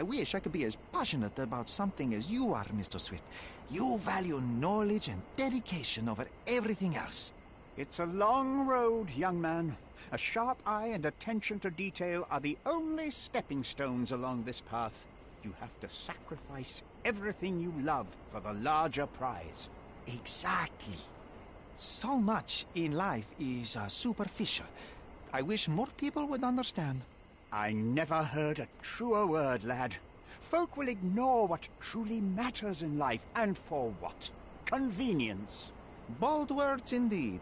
I wish I could be as passionate about something as you are, Mr. Swift. You value knowledge and dedication over everything else. It's a long road, young man. A sharp eye and attention to detail are the only stepping stones along this path. You have to sacrifice everything you love for the larger prize. Exactly. So much in life is superficial. I wish more people would understand. I never heard a truer word, lad. Folk will ignore what truly matters in life, and for what? Convenience. Bold words indeed.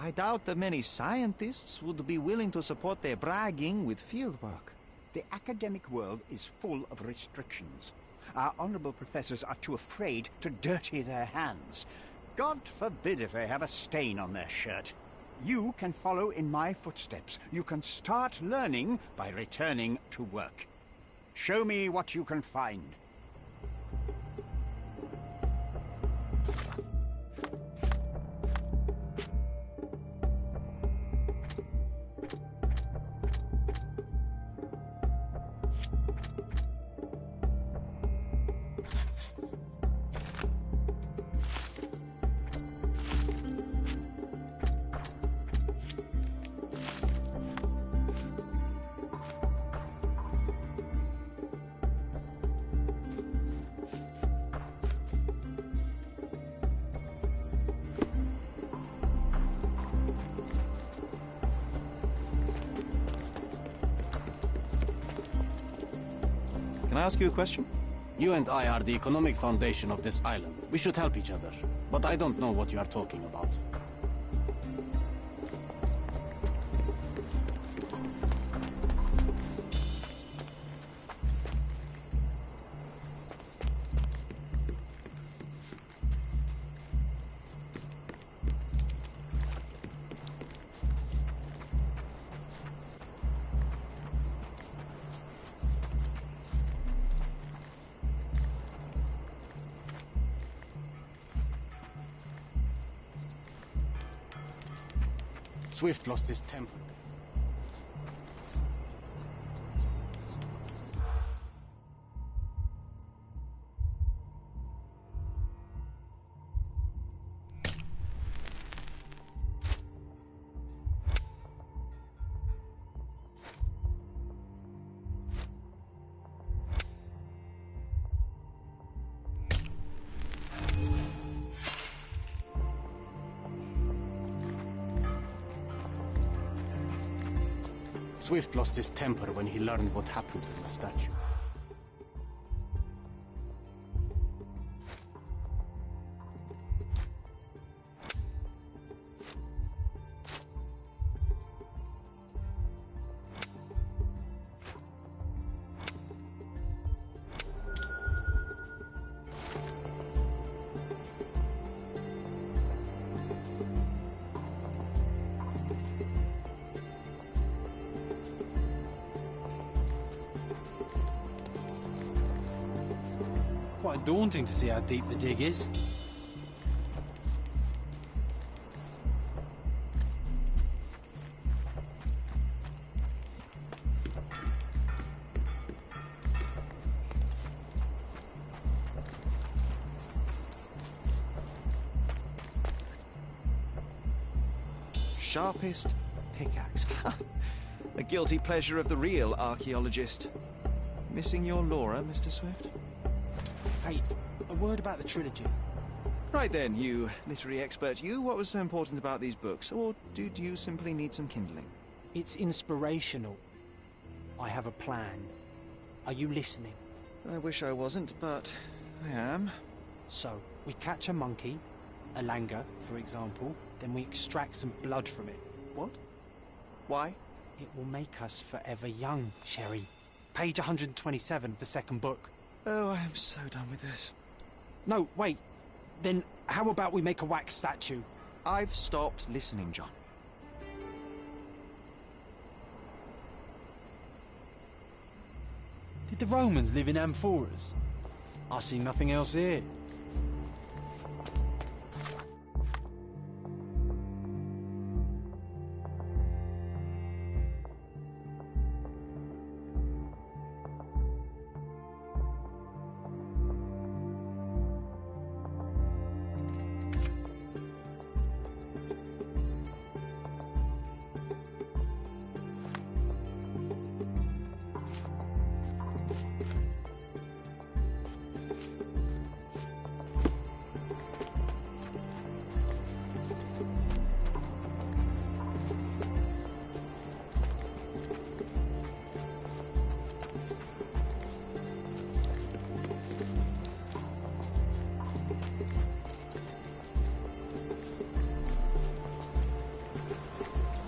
I doubt that many scientists would be willing to support their bragging with fieldwork. The academic world is full of restrictions. Our honorable professors are too afraid to dirty their hands. God forbid if they have a stain on their shirt. You can follow in my footsteps. You can start learning by returning to work. Show me what you can find. Can I ask you a question? You and I are the economic foundation of this island. We should help each other. But I don't know what you are talking about. Swift lost his temper. Swift lost his temper when he learned what happened to the statue. Quite daunting to see how deep the dig is. Sharpest pickaxe. A guilty pleasure of the real archaeologist. Missing your Laura, Mr. Swift? Hey, a word about the trilogy. Right then, you literary expert, what was so important about these books? Or did you simply need some kindling? It's inspirational. I have a plan. Are you listening? I wish I wasn't, but I am. So, we catch a monkey, a langur, for example, then we extract some blood from it. What? Why? It will make us forever young, Sherry. Page 127 of the second book. Oh, I am so done with this. No, wait. Then how about we make a wax statue? I've stopped listening, John. Did the Romans live in amphoras? I see nothing else here.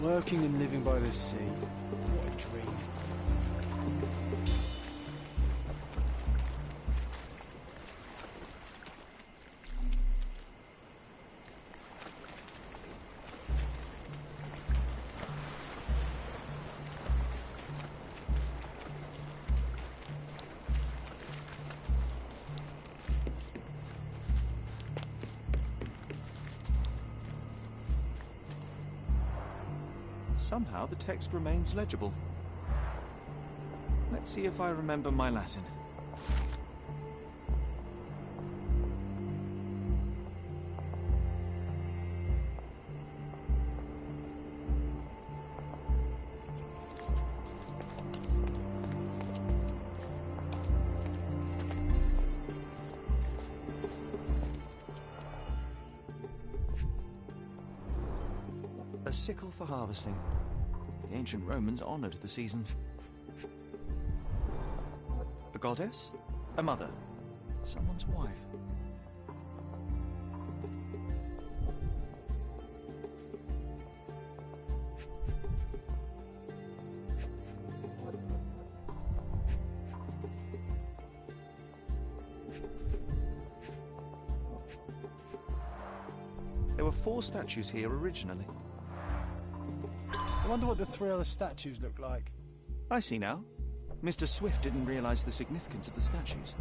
Working and living by the sea. What a dream. Somehow the text remains legible. Let's see if I remember my Latin. A sickle for harvesting. The ancient Romans honored the seasons. A goddess? A mother? Someone's wife? There were 4 statues here originally. I wonder what the 3 other statues look like. I see now. Mr. Swift didn't realize the significance of the statues.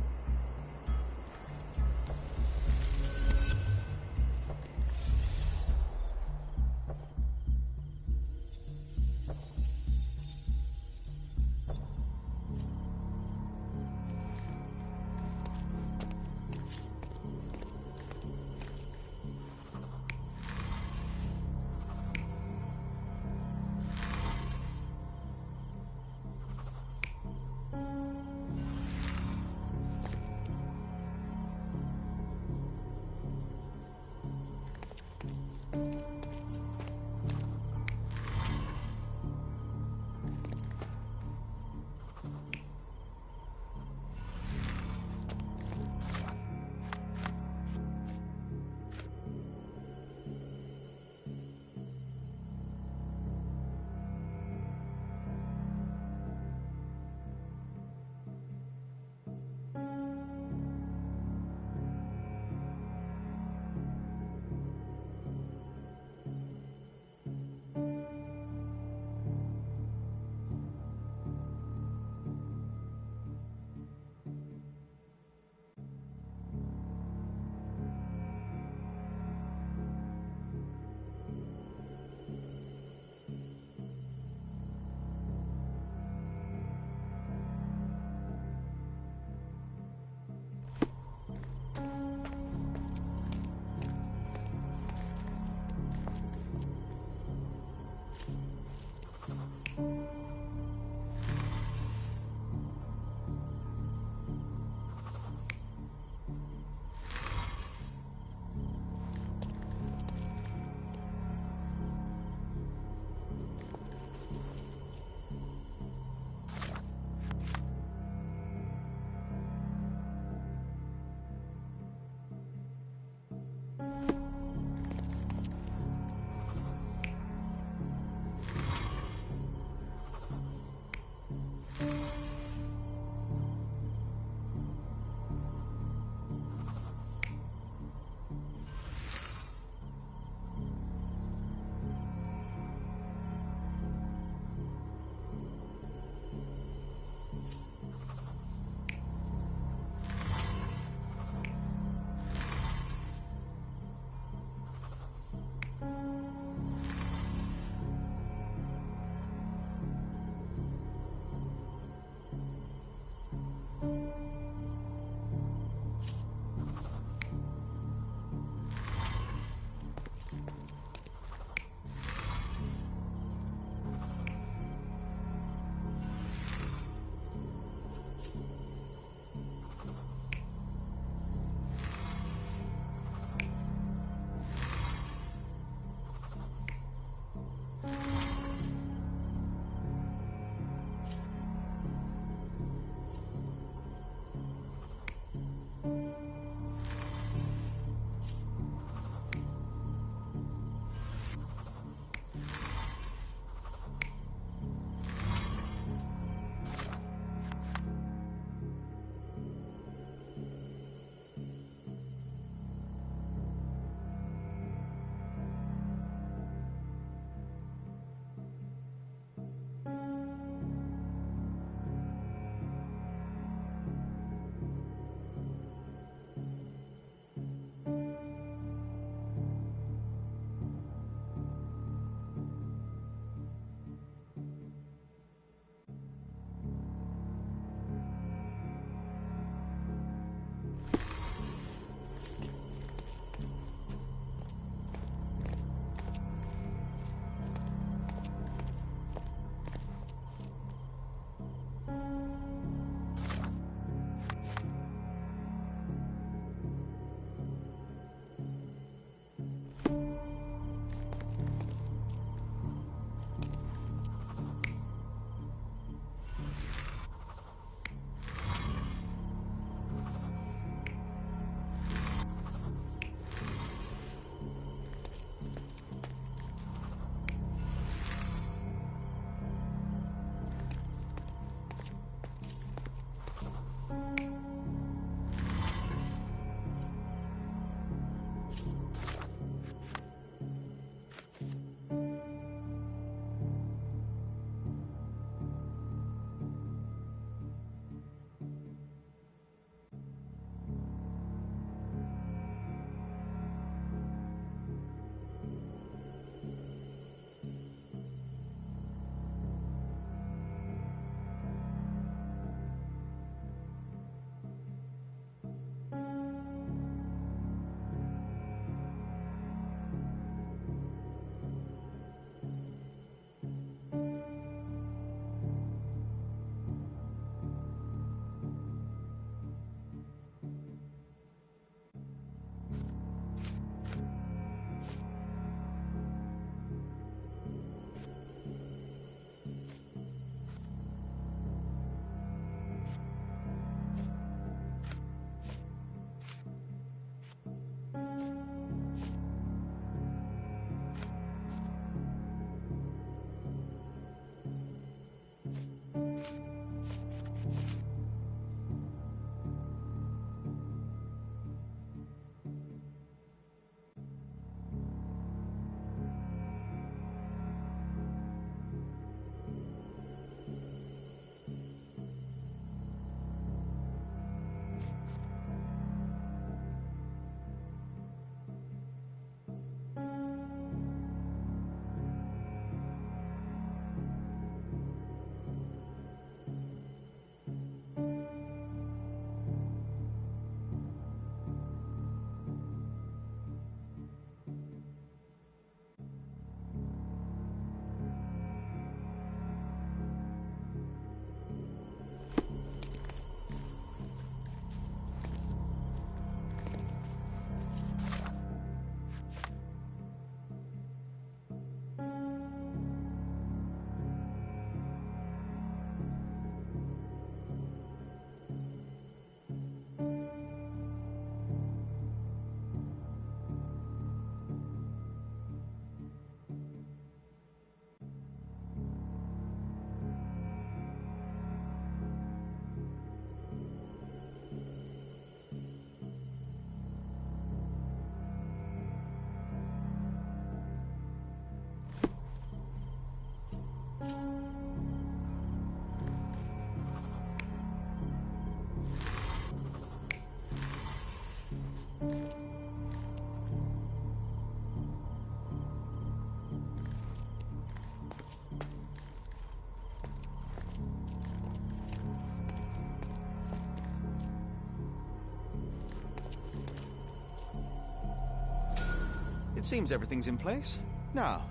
It seems everything's in place. Now,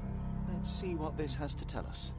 let's see what this has to tell us.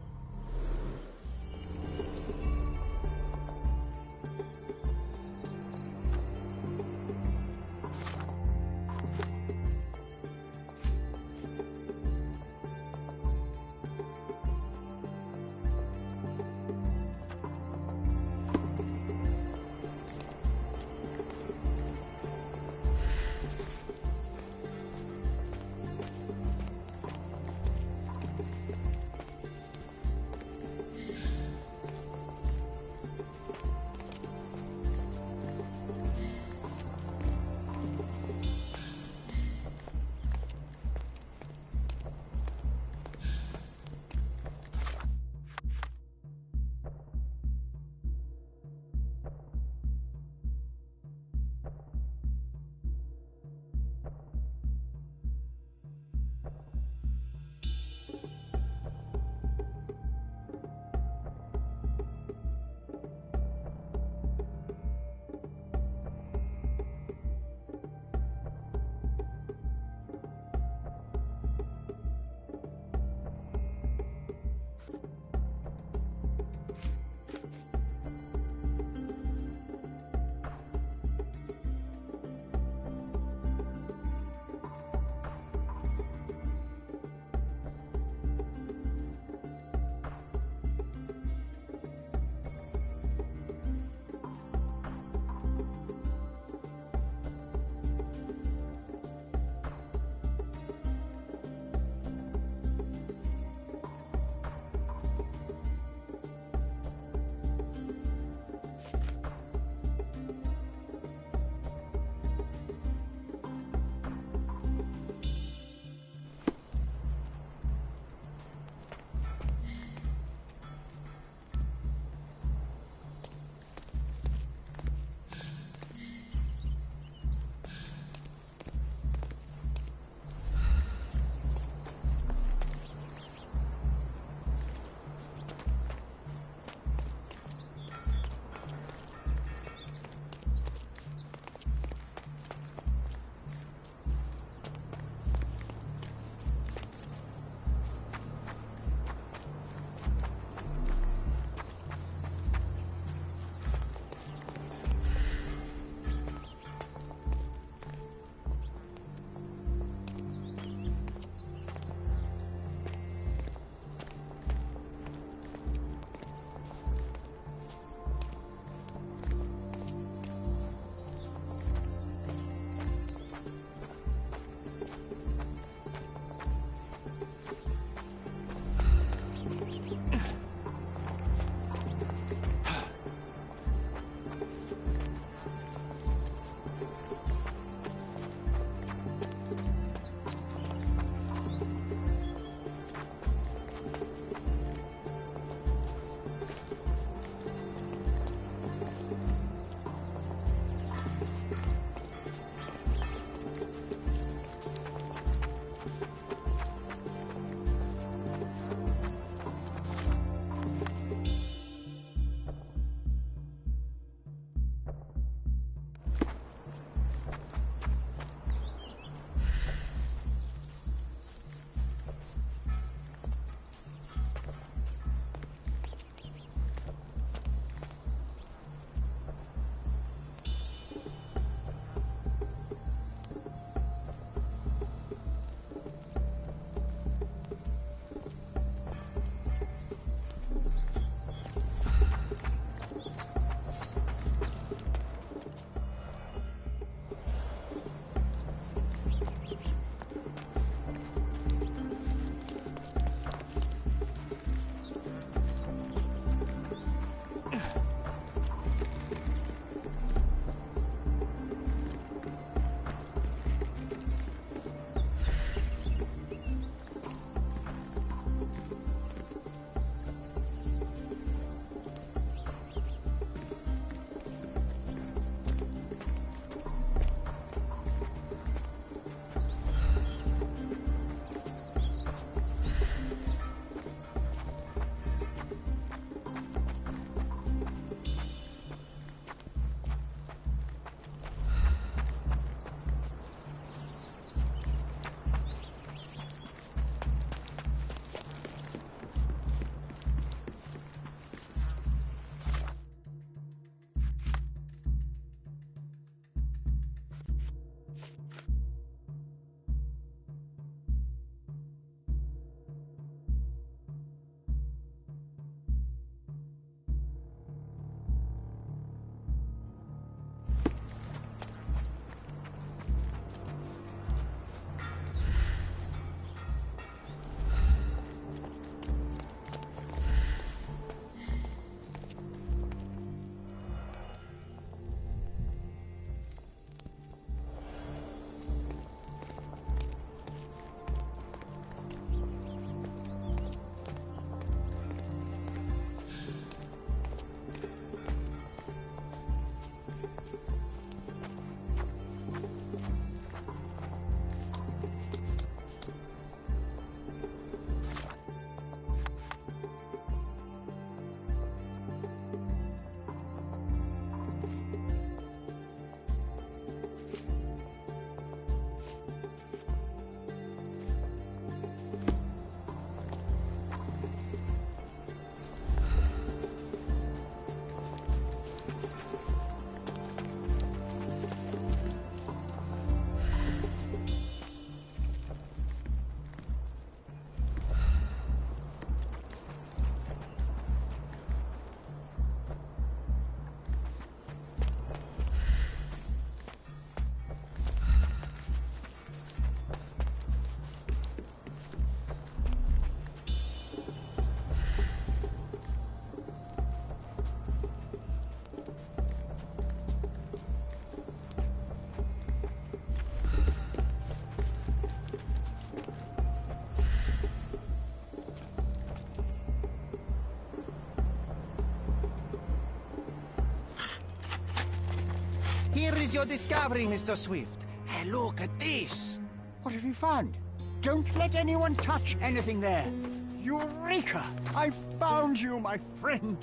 Here is your discovery, Mr. Swift. And look at this. What have you found? Don't let anyone touch anything there. Eureka! I found you, my friend.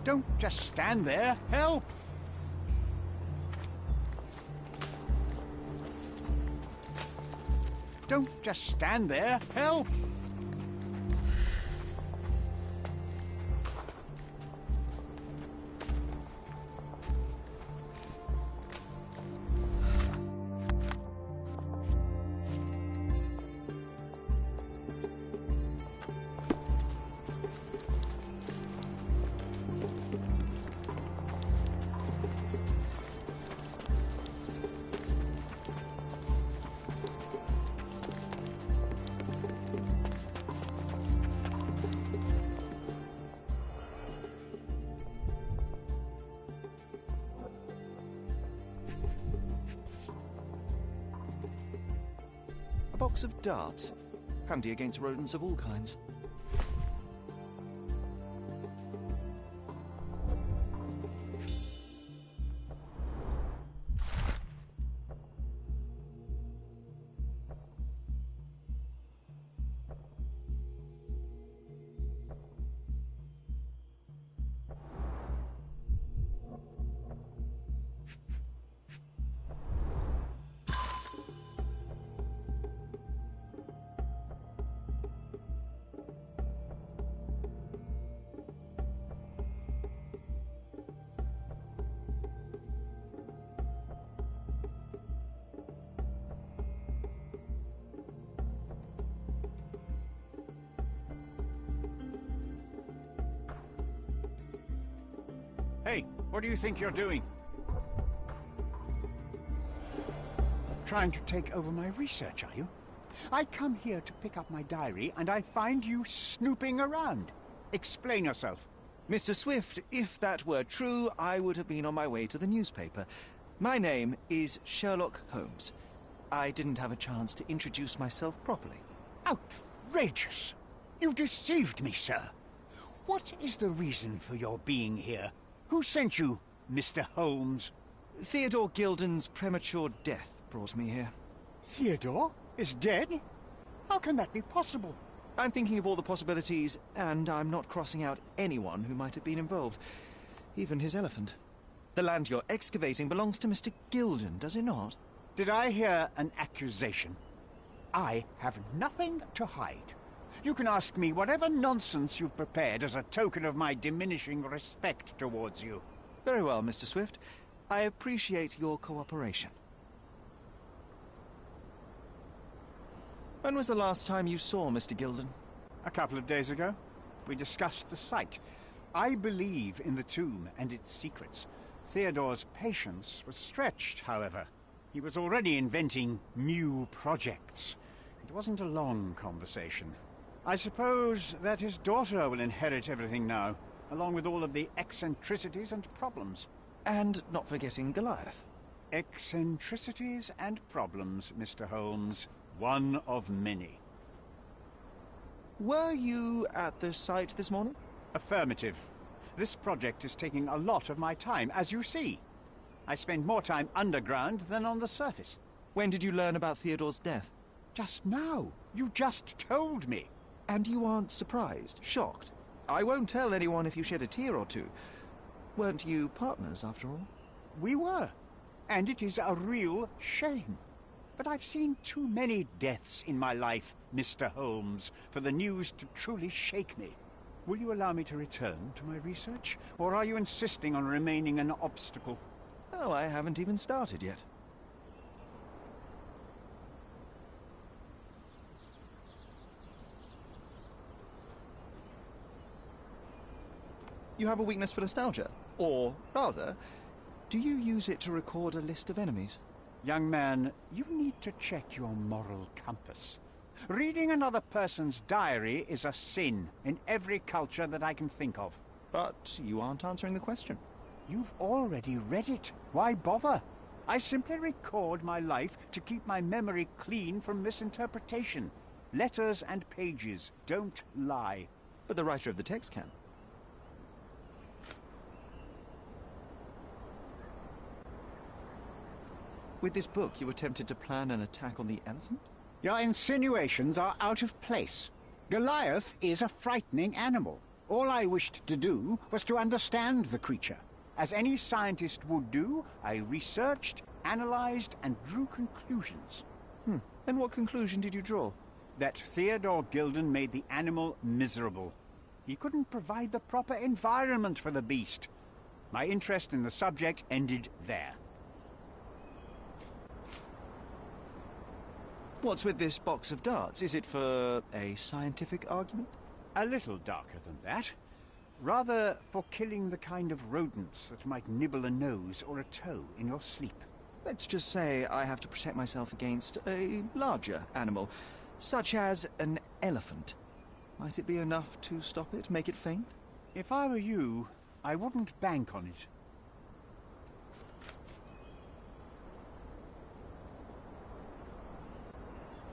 Don't just stand there. Help! Don't just stand there. Help! A box of darts. Handy against rodents of all kinds. Hey, what do you think you're doing? Trying to take over my research, are you? I come here to pick up my diary, and I find you snooping around. Explain yourself. Mr. Swift, if that were true, I would have been on my way to the newspaper. My name is Sherlock Holmes. I didn't have a chance to introduce myself properly. Outrageous! You deceived me, sir. What is the reason for your being here? Who sent you, Mr. Holmes? Theodore Gilden's premature death brought me here. Theodore is dead? How can that be possible? I'm thinking of all the possibilities, and I'm not crossing out anyone who might have been involved. Even his elephant. The land you're excavating belongs to Mr. Gilden, does it not? Did I hear an accusation? I have nothing to hide. You can ask me whatever nonsense you've prepared as a token of my diminishing respect towards you. Very well, Mr. Swift. I appreciate your cooperation. When was the last time you saw Mr. Gilden? A couple of days ago. We discussed the site. I believe in the tomb and its secrets. Theodore's patience was stretched, however. He was already inventing new projects. It wasn't a long conversation. I suppose that his daughter will inherit everything now, along with all of the eccentricities and problems. And not forgetting Goliath. Eccentricities and problems, Mr. Holmes. One of many. Were you at the site this morning? Affirmative. This project is taking a lot of my time, as you see. I spend more time underground than on the surface. When did you learn about Theodore's death? Just now. You just told me. And you aren't surprised, shocked? I won't tell anyone if you shed a tear or two. Weren't you partners, after all? We were. And it is a real shame. But I've seen too many deaths in my life, Mr. Holmes, for the news to truly shake me. Will you allow me to return to my research? Or are you insisting on remaining an obstacle? Oh, I haven't even started yet. You have a weakness for nostalgia? Or, rather, do you use it to record a list of enemies? Young man, you need to check your moral compass. Reading another person's diary is a sin in every culture that I can think of. But you aren't answering the question. You've already read it. Why bother? I simply record my life to keep my memory clean from misinterpretation. Letters and pages don't lie. But the writer of the text can. With this book, you attempted to plan an attack on the elephant? Your insinuations are out of place. Goliath is a frightening animal. All I wished to do was to understand the creature. As any scientist would do, I researched, analyzed, and drew conclusions. And what conclusion did you draw? That Theodore Gilden made the animal miserable. He couldn't provide the proper environment for the beast. My interest in the subject ended there. What's with this box of darts? Is it for a scientific argument? A little darker than that. Rather for killing the kind of rodents that might nibble a nose or a toe in your sleep. Let's just say I have to protect myself against a larger animal, such as an elephant. Might it be enough to stop it, make it faint? If I were you, I wouldn't bank on it.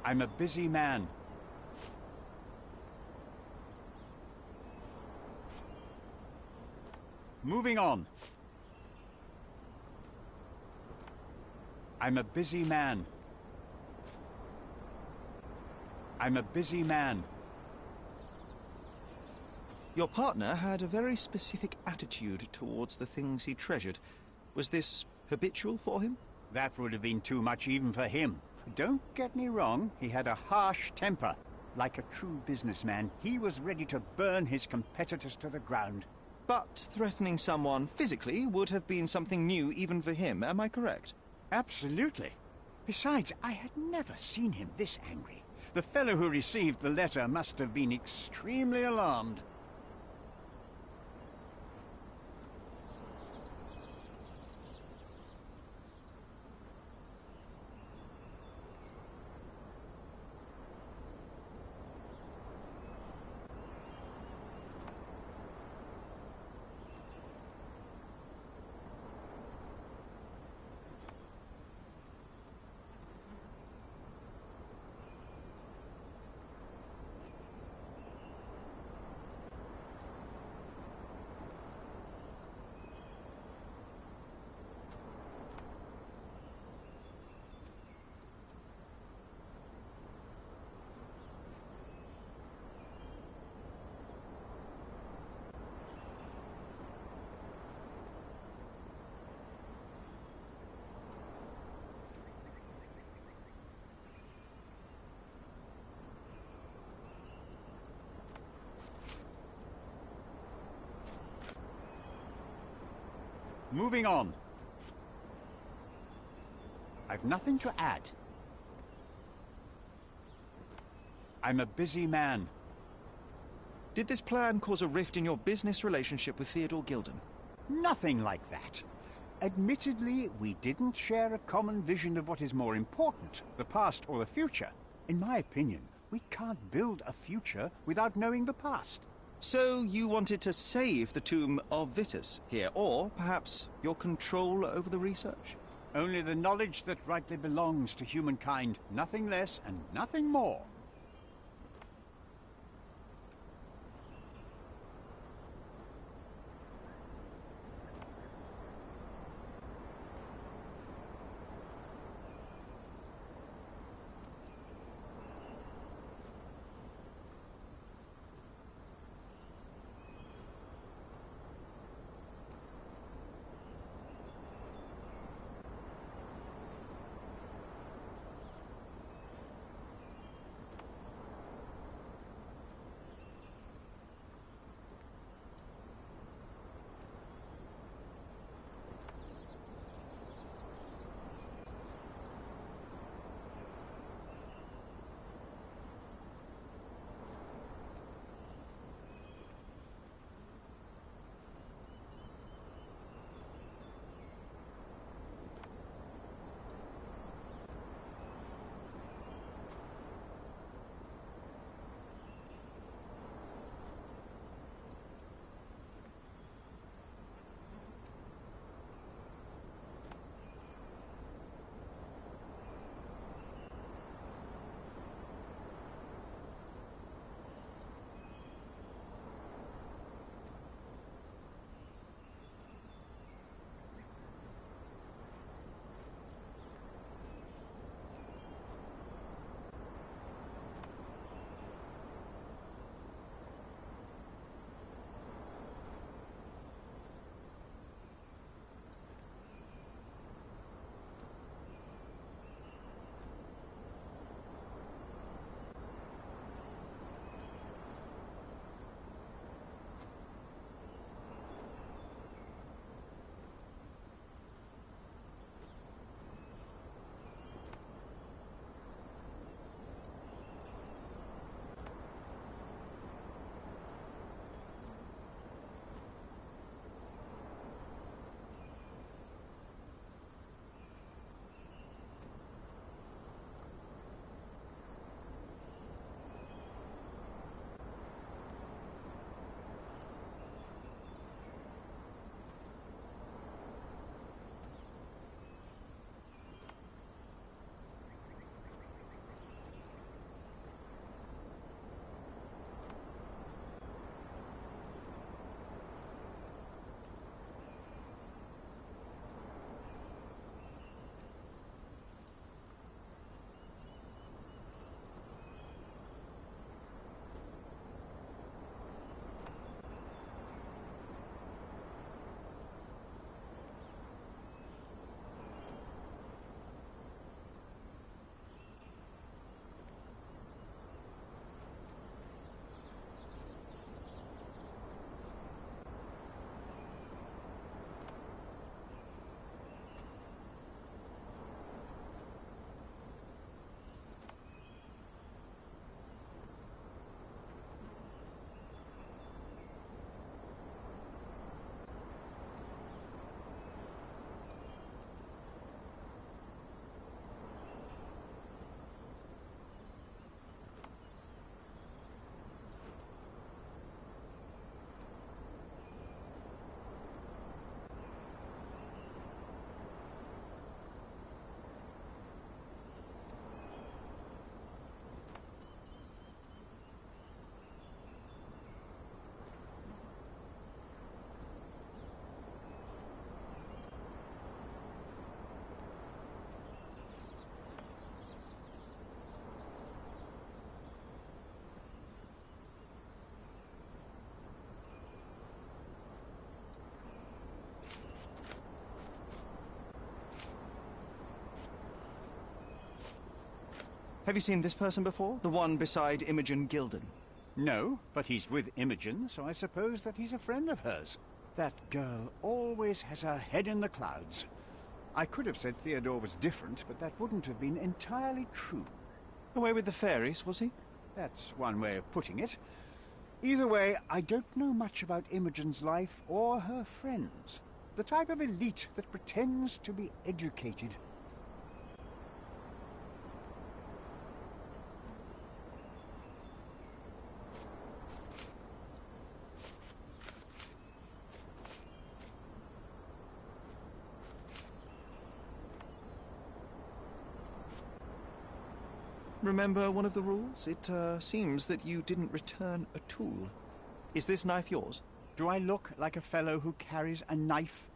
I'm a busy man. Moving on. I'm a busy man. I'm a busy man. Your partner had a very specific attitude towards the things he treasured. Was this habitual for him? That would have been too much even for him. Don't get me wrong, he had a harsh temper. Like a true businessman, he was ready to burn his competitors to the ground. But threatening someone physically would have been something new even for him, am I correct? Absolutely. Besides, I had never seen him this angry. The fellow who received the letter must have been extremely alarmed. Moving on. I've nothing to add. I'm a busy man. Did this plan cause a rift in your business relationship with Theodore Gilden? Nothing like that. Admittedly, we didn't share a common vision of what is more important, the past or the future. In my opinion, we can't build a future without knowing the past. So you wanted to save the tomb of Vitus here, or perhaps your control over the research? Only the knowledge that rightly belongs to humankind, nothing less and nothing more. Have you seen this person before? The one beside Imogen Gilden? No, but he's with Imogen, so I suppose that he's a friend of hers. That girl always has her head in the clouds. I could have said Theodore was different, but that wouldn't have been entirely true. Away with the fairies, was he? That's one way of putting it. Either way, I don't know much about Imogen's life or her friends. The type of elite that pretends to be educated. Remember one of the rules? It seems that you didn't return a tool. Is this knife yours? Do I look like a fellow who carries a knife?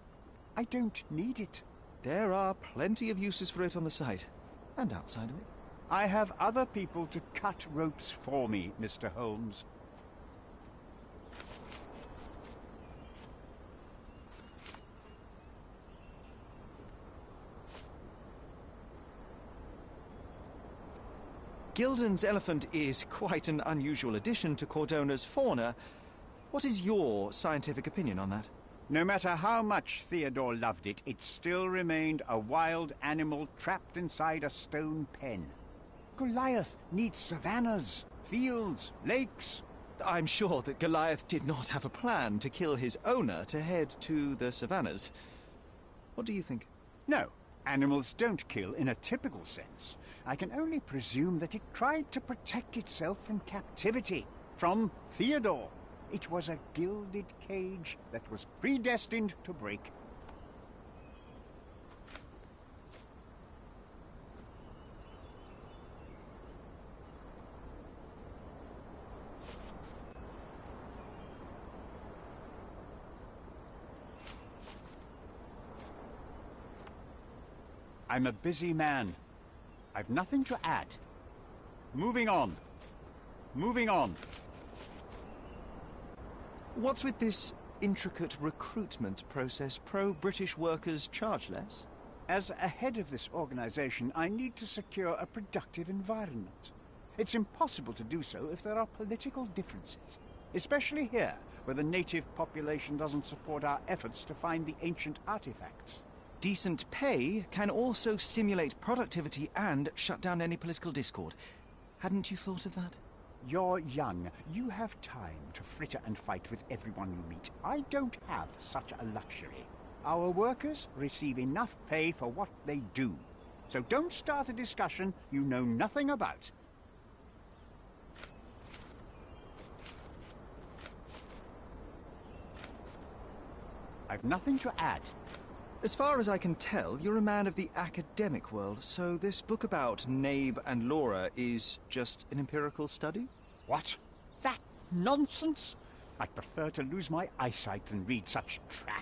I don't need it. There are plenty of uses for it on the site, and outside of it. I have other people to cut ropes for me, Mr. Holmes. Gilden's elephant is quite an unusual addition to Cordona's fauna. What is your scientific opinion on that? No matter how much Theodore loved it, it still remained a wild animal trapped inside a stone pen. Goliath needs savannas, fields, lakes. I'm sure that Goliath did not have a plan to kill his owner to head to the savannas. What do you think? No, animals don't kill in a typical sense. I can only presume that it tried to protect itself from captivity, from Theodore. It was a gilded cage that was predestined to break. I'm a busy man. I've nothing to add. Moving on. Moving on. What's with this intricate recruitment process? Pro-British workers charge less? As a head of this organization, I need to secure a productive environment. It's impossible to do so if there are political differences, especially here, where the native population doesn't support our efforts to find the ancient artifacts. Decent pay can also stimulate productivity and shut down any political discord. Hadn't you thought of that? You're young. You have time to fritter and fight with everyone you meet. I don't have such a luxury. Our workers receive enough pay for what they do. So don't start a discussion you know nothing about. I've nothing to add. As far as I can tell, you're a man of the academic world, so this book about Nabe and Laura is just an empirical study? What? That nonsense? I'd prefer to lose my eyesight than read such trash.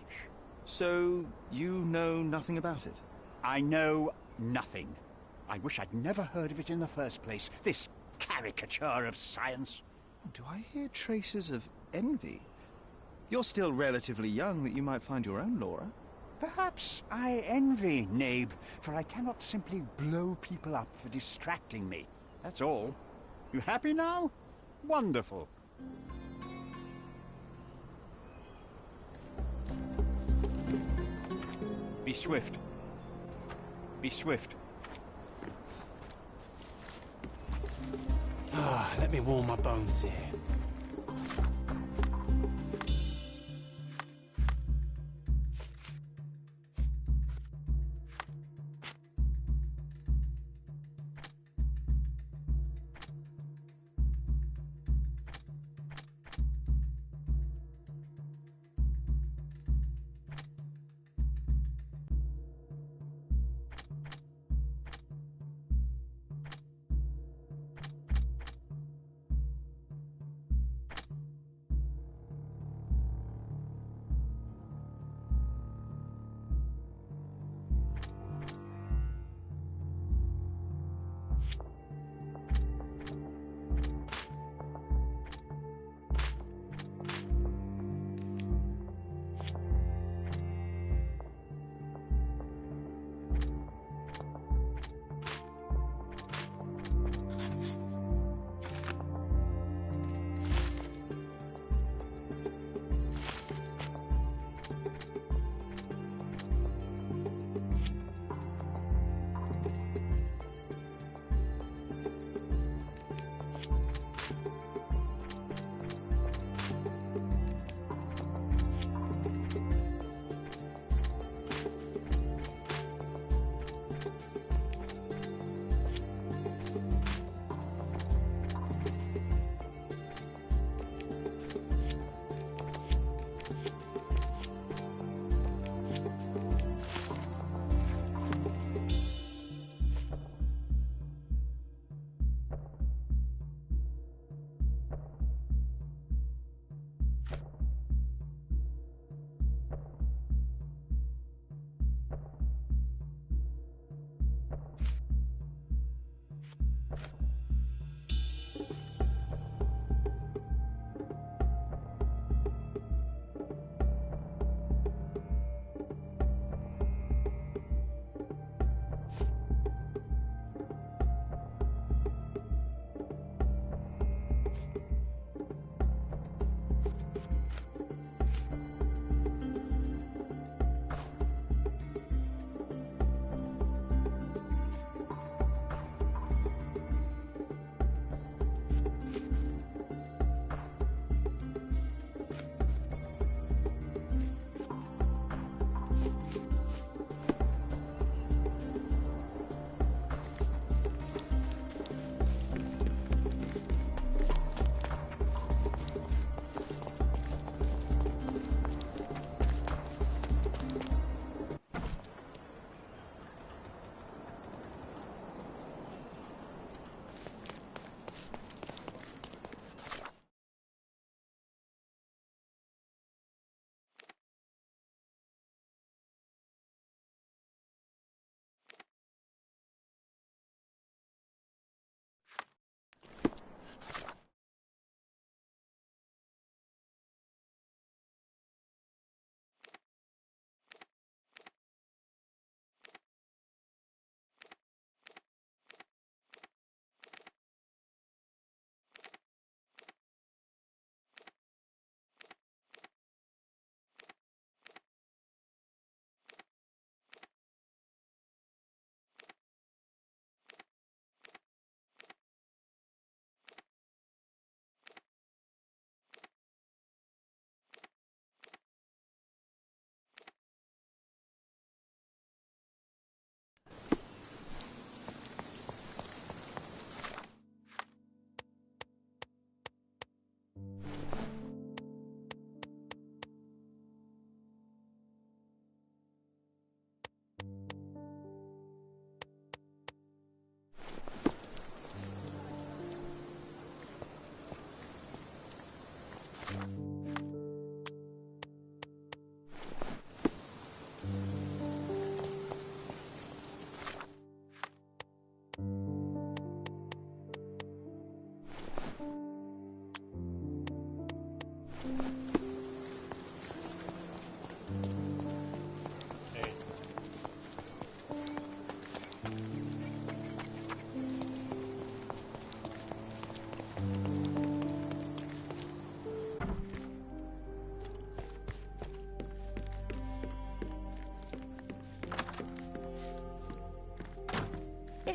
So, you know nothing about it? I know nothing. I wish I'd never heard of it in the first place, this caricature of science. Do I hear traces of envy? You're still relatively young that you might find your own Laura. Perhaps I envy Nabe, for I cannot simply blow people up for distracting me. That's all. You happy now? Wonderful. Be swift. Be swift. Let me warm my bones here.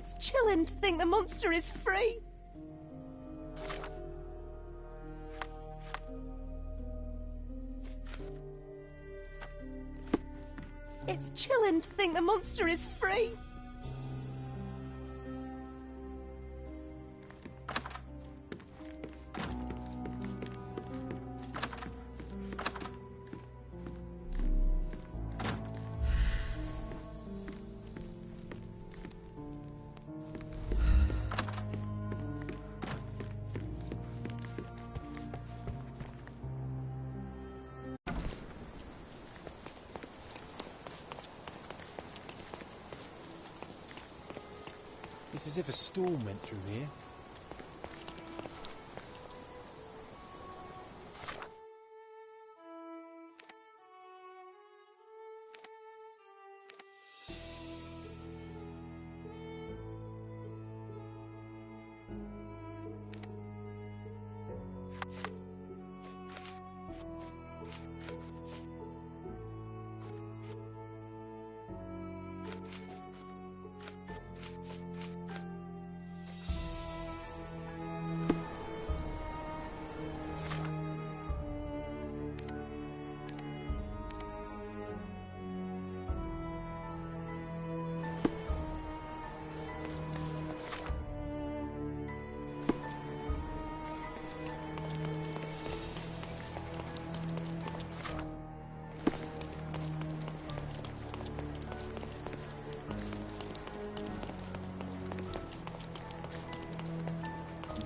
It's chilling to think the monster is free. It's chilling to think the monster is free. It's as if a storm went through here.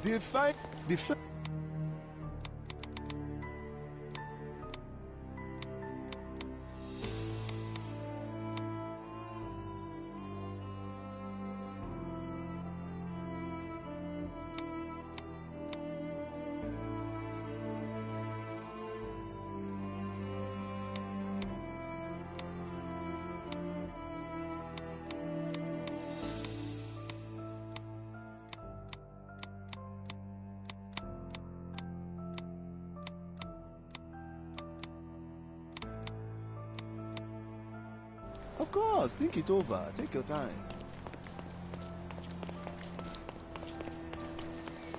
The fight. Of course, think it over. Take your time.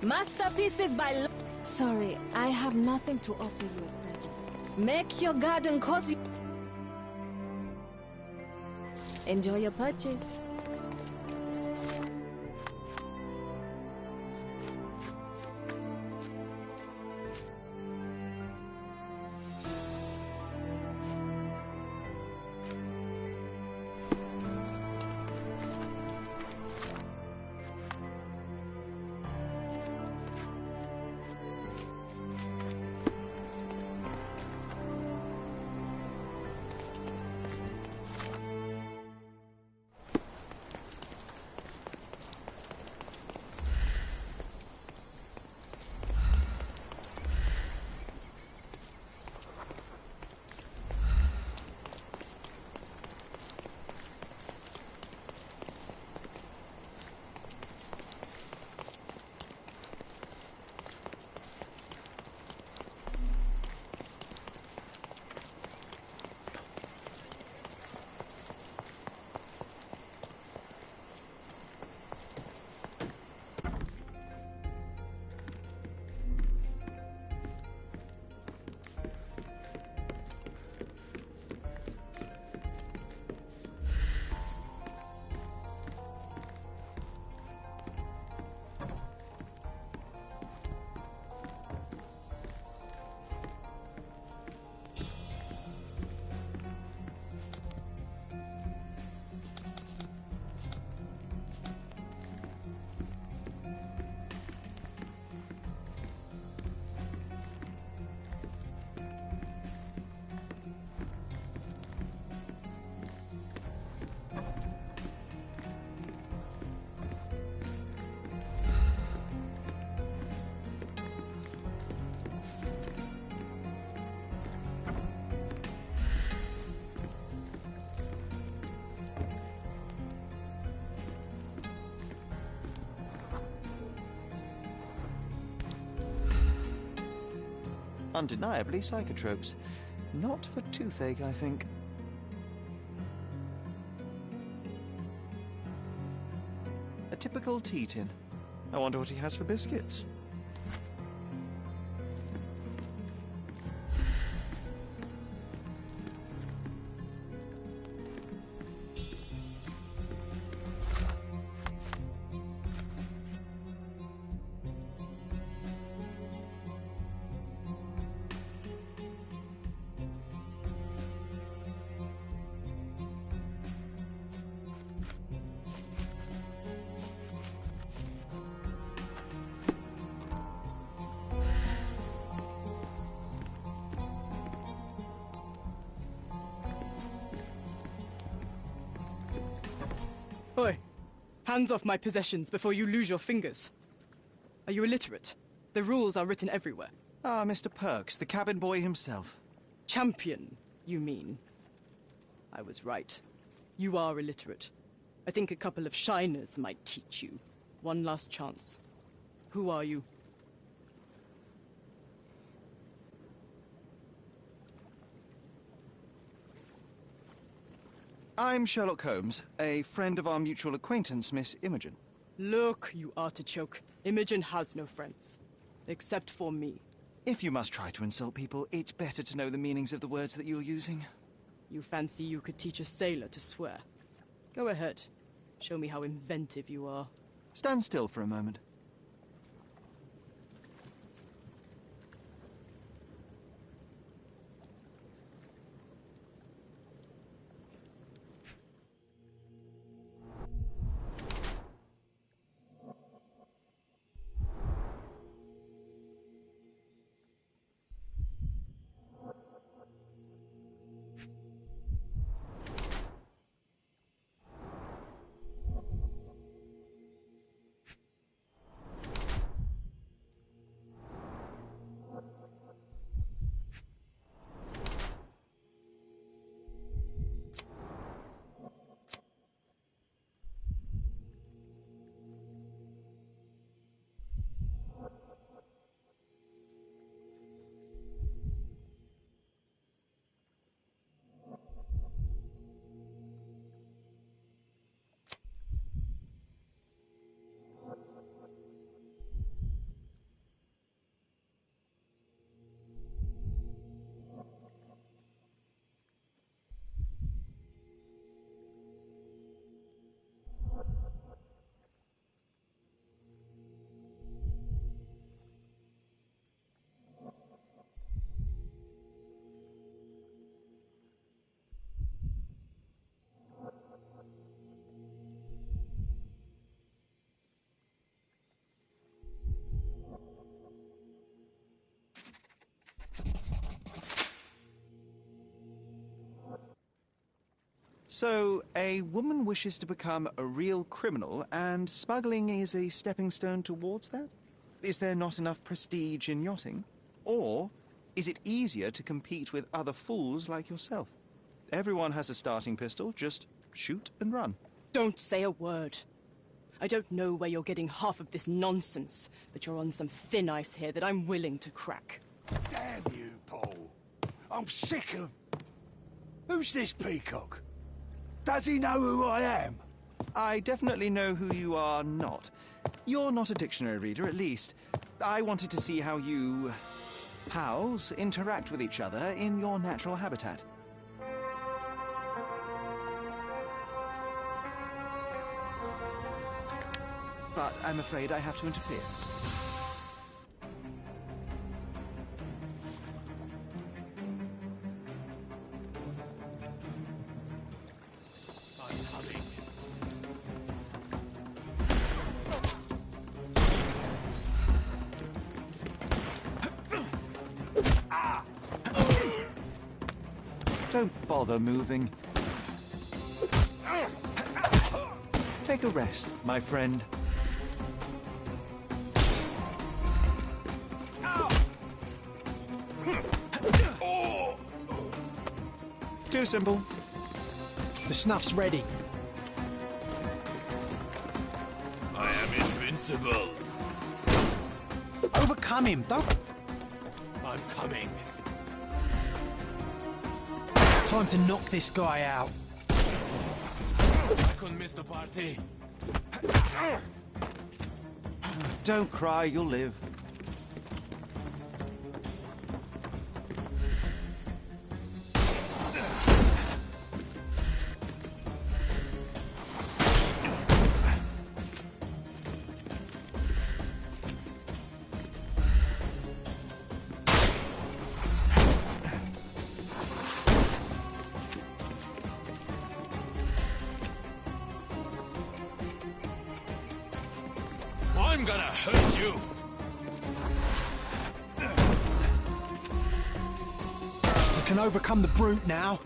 Masterpieces by... Sorry, I have nothing to offer you at present. Make your garden cozy. Enjoy your purchase. Undeniably psychotropes. Not for toothache, I think. A typical tea tin. I wonder what he has for biscuits. Oi! Hands off my possessions before you lose your fingers. Are you illiterate? The rules are written everywhere. Ah, Mr. Perks, the cabin boy himself. Champion, you mean? I was right. You are illiterate. I think a couple of shiners might teach you. One last chance. Who are you? I'm Sherlock Holmes, a friend of our mutual acquaintance, Miss Imogen. Look, you artichoke. Imogen has no friends. Except for me. If you must try to insult people, it's better to know the meanings of the words that you're using. You fancy you could teach a sailor to swear? Go ahead. Show me how inventive you are. Stand still for a moment. So, a woman wishes to become a real criminal, and smuggling is a stepping stone towards that? Is there not enough prestige in yachting? Or is it easier to compete with other fools like yourself? Everyone has a starting pistol, just shoot and run. Don't say a word. I don't know where you're getting half of this nonsense, but you're on some thin ice here that I'm willing to crack. Damn you, Paul. I'm sick of... Who's this peacock? Does he know who I am? I definitely know who you are not. You're not a dictionary reader, at least. I wanted to see how you... pals interact with each other in your natural habitat. But I'm afraid I have to interfere. Don't bother moving. Take a rest, my friend. Too simple. The snuff's ready. I am invincible. Overcome him, don't... I'm coming. Time to knock this guy out. I couldn't miss the party. Don't cry, you'll live. I'm gonna hurt you! You can overcome the brute now.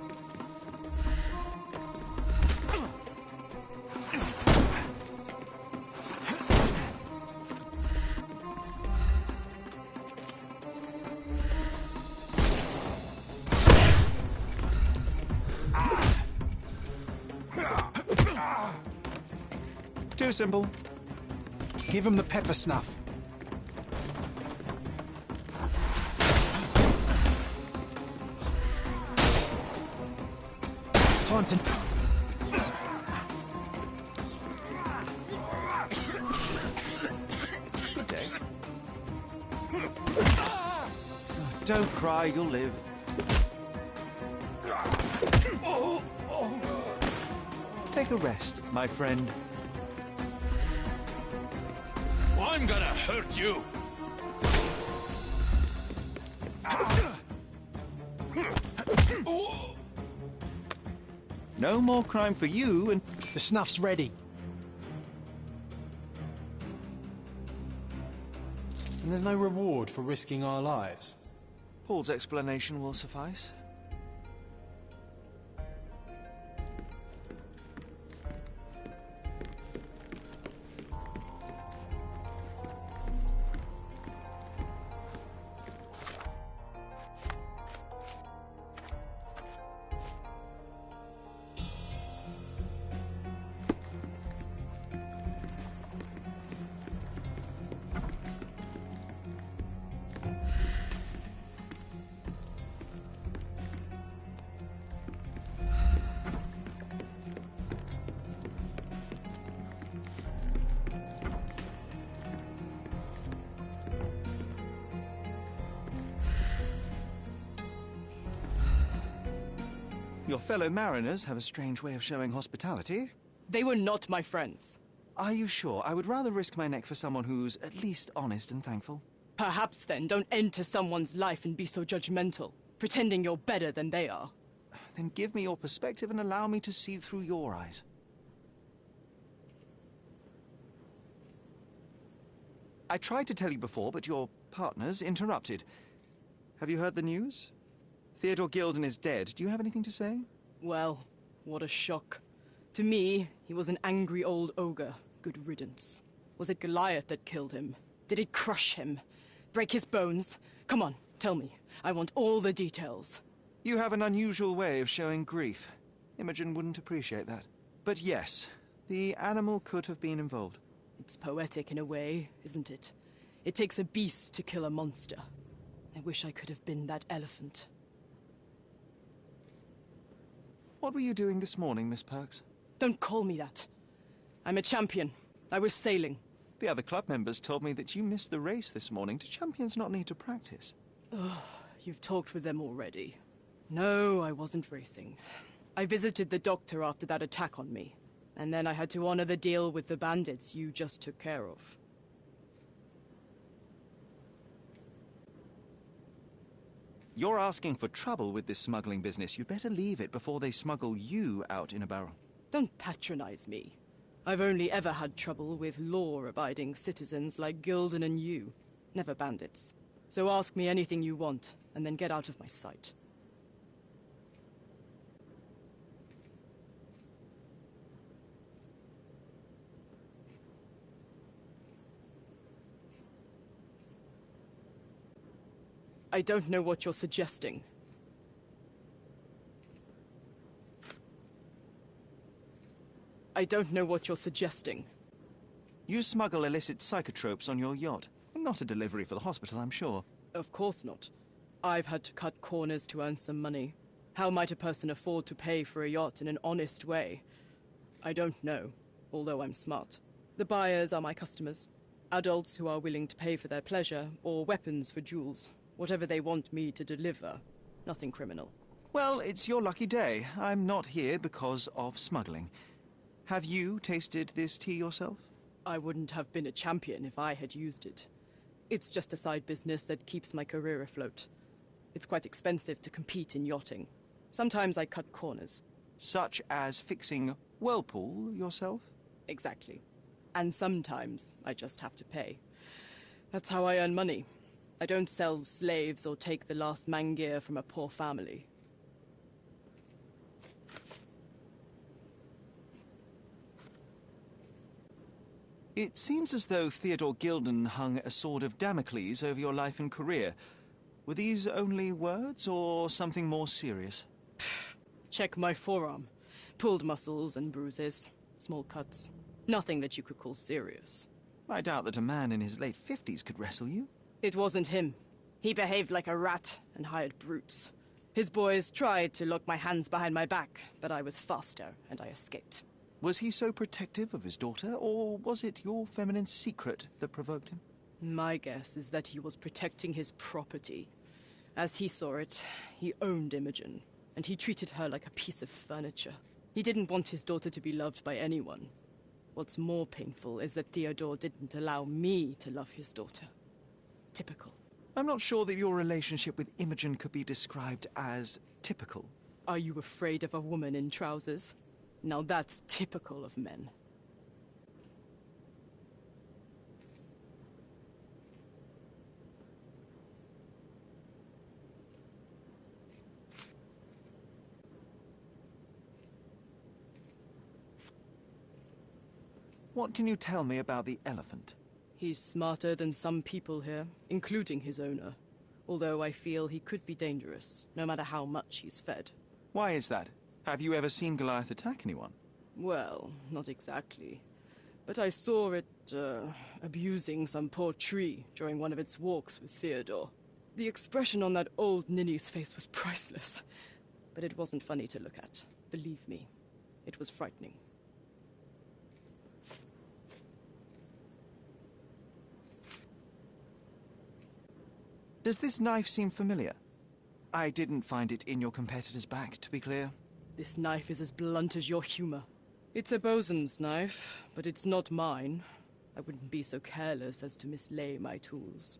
Too simple. Give him the pepper snuff. Time to... Good day. Don't cry, you'll live. Take a rest, my friend. I'm gonna hurt you! No more crime for you, and The snuff's ready. And there's no reward for risking our lives. Paul's explanation will suffice. Your fellow mariners have a strange way of showing hospitality. They were not my friends. Are you sure? I would rather risk my neck for someone who's at least honest and thankful. Perhaps then don't enter someone's life and be so judgmental, pretending you're better than they are. Then give me your perspective and allow me to see through your eyes. I tried to tell you before, but your partners interrupted. Have you heard the news? Theodore Gilden is dead. Do you have anything to say? Well, what a shock. To me, he was an angry old ogre. Good riddance. Was it Goliath that killed him? Did it crush him? Break his bones? Come on, tell me. I want all the details. You have an unusual way of showing grief. Imogen wouldn't appreciate that. But yes, the animal could have been involved. It's poetic in a way, isn't it? It takes a beast to kill a monster. I wish I could have been that elephant. What were you doing this morning, Miss Perks? Don't call me that. I'm a champion. I was sailing. The other club members told me that you missed the race this morning. Do champions not need to practice? Ugh, you've talked with them already. No, I wasn't racing. I visited the doctor after that attack on me. And then I had to honor the deal with the bandits you just took care of. You're asking for trouble with this smuggling business. You'd better leave it before they smuggle you out in a barrel. Don't patronize me. I've only ever had trouble with law-abiding citizens like Gilden and you, never bandits. So ask me anything you want, and then get out of my sight. I don't know what you're suggesting. I don't know what you're suggesting. You smuggle illicit psychotropes on your yacht. Not a delivery for the hospital, I'm sure. Of course not. I've had to cut corners to earn some money. How might a person afford to pay for a yacht in an honest way? I don't know, although I'm smart. The buyers are my customers. Adults who are willing to pay for their pleasure, or weapons for jewels. Whatever they want me to deliver. Nothing criminal. Well, it's your lucky day. I'm not here because of smuggling. Have you tasted this tea yourself? I wouldn't have been a champion if I had used it. It's just a side business that keeps my career afloat. It's quite expensive to compete in yachting. Sometimes I cut corners. Such as fixing Whirlpool yourself? Exactly. And sometimes I just have to pay. That's how I earn money. I don't sell slaves or take the last mangear from a poor family. It seems as though Theodore Gilden hung a sword of Damocles over your life and career. Were these only words, or something more serious? Check my forearm. Pulled muscles and bruises. Small cuts. Nothing that you could call serious. I doubt that a man in his late 50s could wrestle you. It wasn't him. He behaved like a rat and hired brutes. His boys tried to lock my hands behind my back, but I was faster and I escaped. Was he so protective of his daughter, or was it your feminine secret that provoked him? My guess is that he was protecting his property. As he saw it, he owned Imogen, and he treated her like a piece of furniture. He didn't want his daughter to be loved by anyone. What's more painful is that Theodore didn't allow me to love his daughter. Typical. I'm not sure that your relationship with Imogen could be described as typical. Are you afraid of a woman in trousers? Now that's typical of men. What can you tell me about the elephant? He's smarter than some people here, including his owner. Although I feel he could be dangerous, no matter how much he's fed. Why is that? Have you ever seen Goliath attack anyone? Well, not exactly. But I saw it, abusing some poor tree during one of its walks with Theodore. The expression on that old ninny's face was priceless. But it wasn't funny to look at. Believe me, it was frightening. Does this knife seem familiar? I didn't find it in your competitor's back, to be clear. This knife is as blunt as your humor. It's a bosun's knife, but it's not mine. I wouldn't be so careless as to mislay my tools.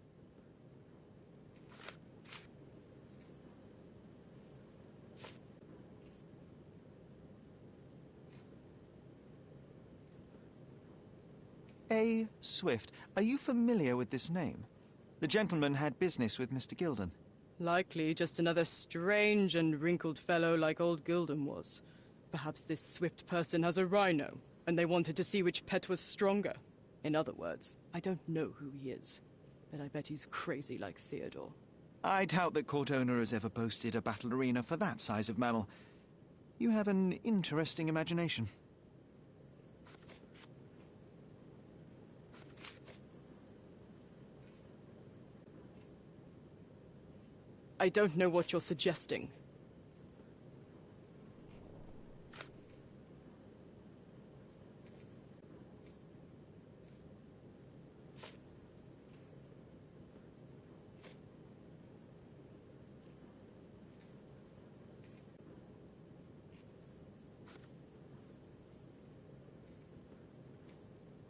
A. Swift. Are you familiar with this name? The gentleman had business with Mr. Gilden. Likely just another strange and wrinkled fellow like old Gilden was. Perhaps this Swift person has a rhino, and they wanted to see which pet was stronger. In other words, I don't know who he is, but I bet he's crazy like Theodore. I doubt that court owner has ever boasted a battle arena for that size of mammal. You have an interesting imagination. I don't know what you're suggesting.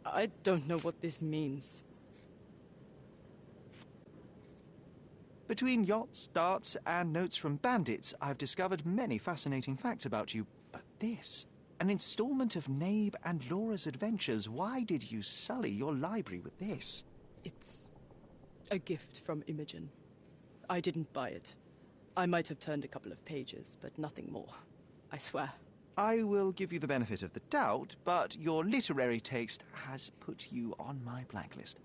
I don't know what this means. Between yachts, darts, and notes from bandits, I've discovered many fascinating facts about you. But this, an installment of Nabe and Laura's adventures, why did you sully your library with this? It's a gift from Imogen. I didn't buy it. I might have turned a couple of pages, but nothing more. I swear. I will give you the benefit of the doubt, but your literary taste has put you on my blacklist.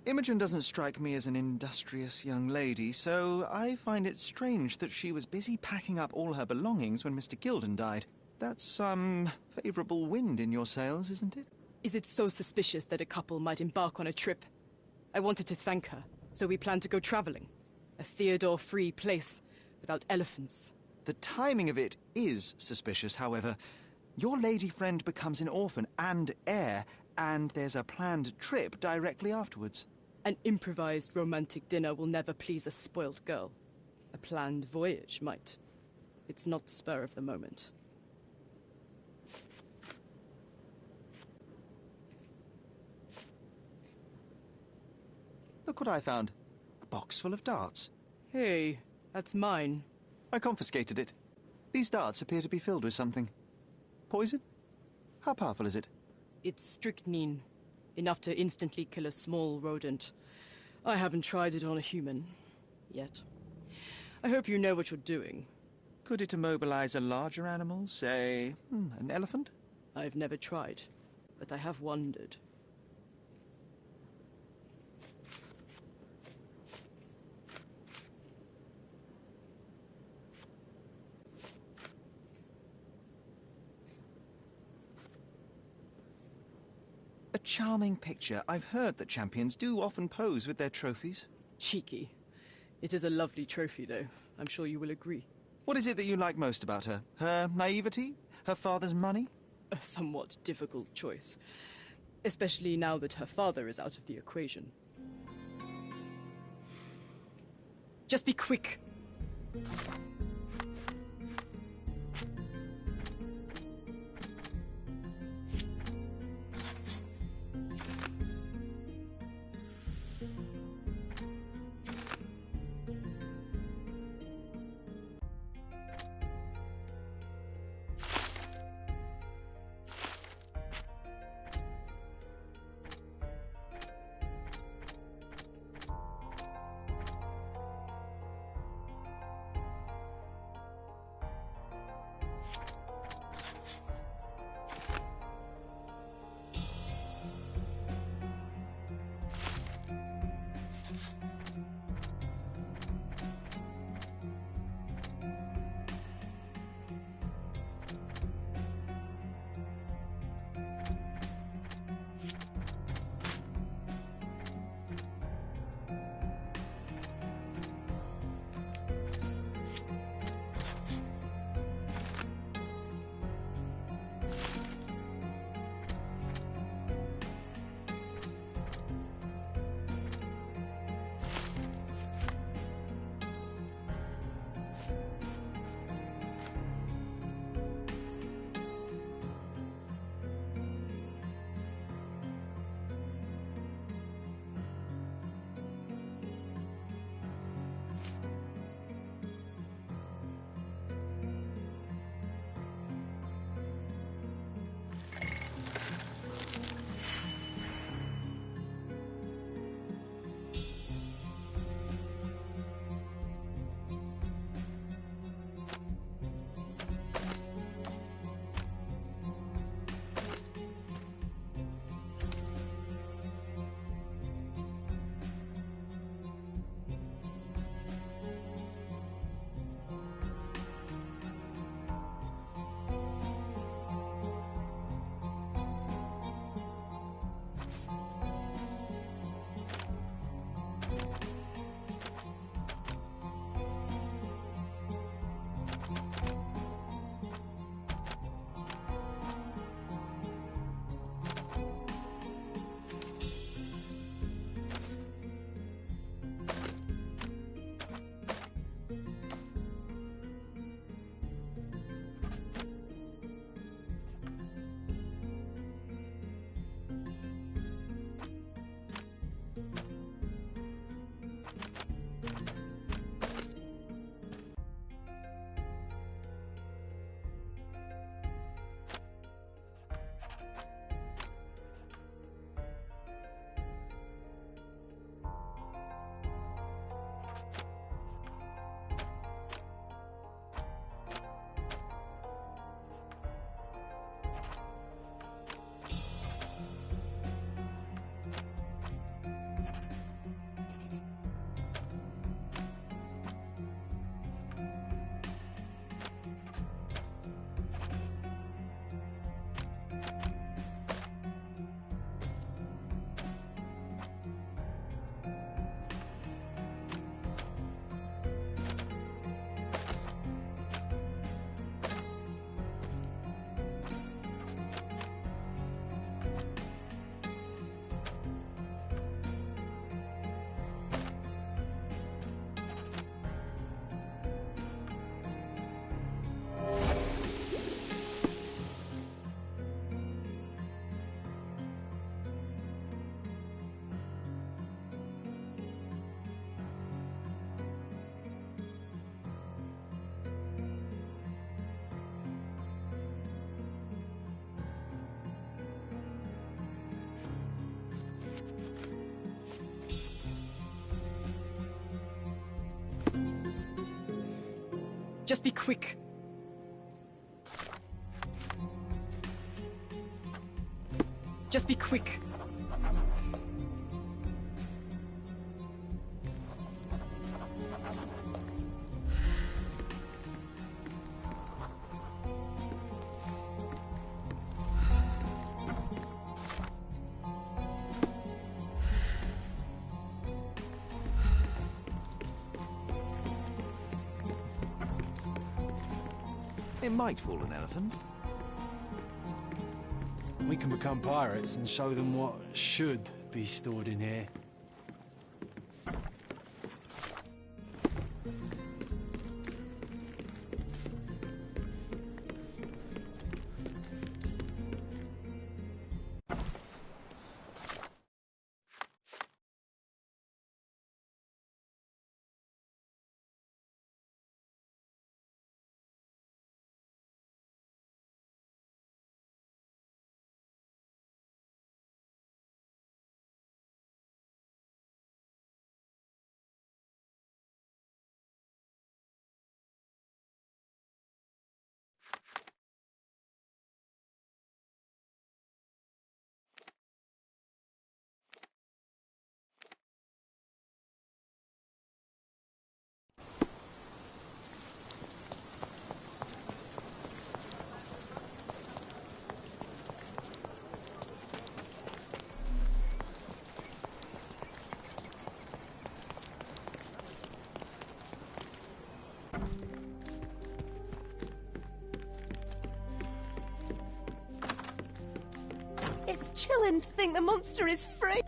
Imogen doesn't strike me as an industrious young lady, so I find it strange that she was busy packing up all her belongings when Mr. Gilden died. That's some favorable wind in your sails, isn't it? Is it so suspicious that a couple might embark on a trip? I wanted to thank her, so we planned to go traveling. A Theodore-free place, without elephants. The timing of it is suspicious, however. Your lady friend becomes an orphan and heir, and there's a planned trip directly afterwards. An improvised romantic dinner will never please a spoilt girl. A planned voyage might. It's not spur of the moment. Look what I found. A box full of darts. Hey, that's mine. I confiscated it. These darts appear to be filled with something. Poison? How powerful is it? It's strychnine. Enough to instantly kill a small rodent. I haven't tried it on a human. Yet. I hope you know what you're doing. Could it immobilize a larger animal, say, an elephant? I've never tried, but I have wondered. A charming picture. I've heard that champions do often pose with their trophies. Cheeky. It is a lovely trophy, though. I'm sure you will agree. What is it that you like most about her? Her naivety? Her father's money? A somewhat difficult choice. Especially now that her father is out of the equation. Just be quick! Just be quick. Just be quick. It might fool an elephant. We can become pirates and show them what should be stored in here. It's chilling to think the monster is free.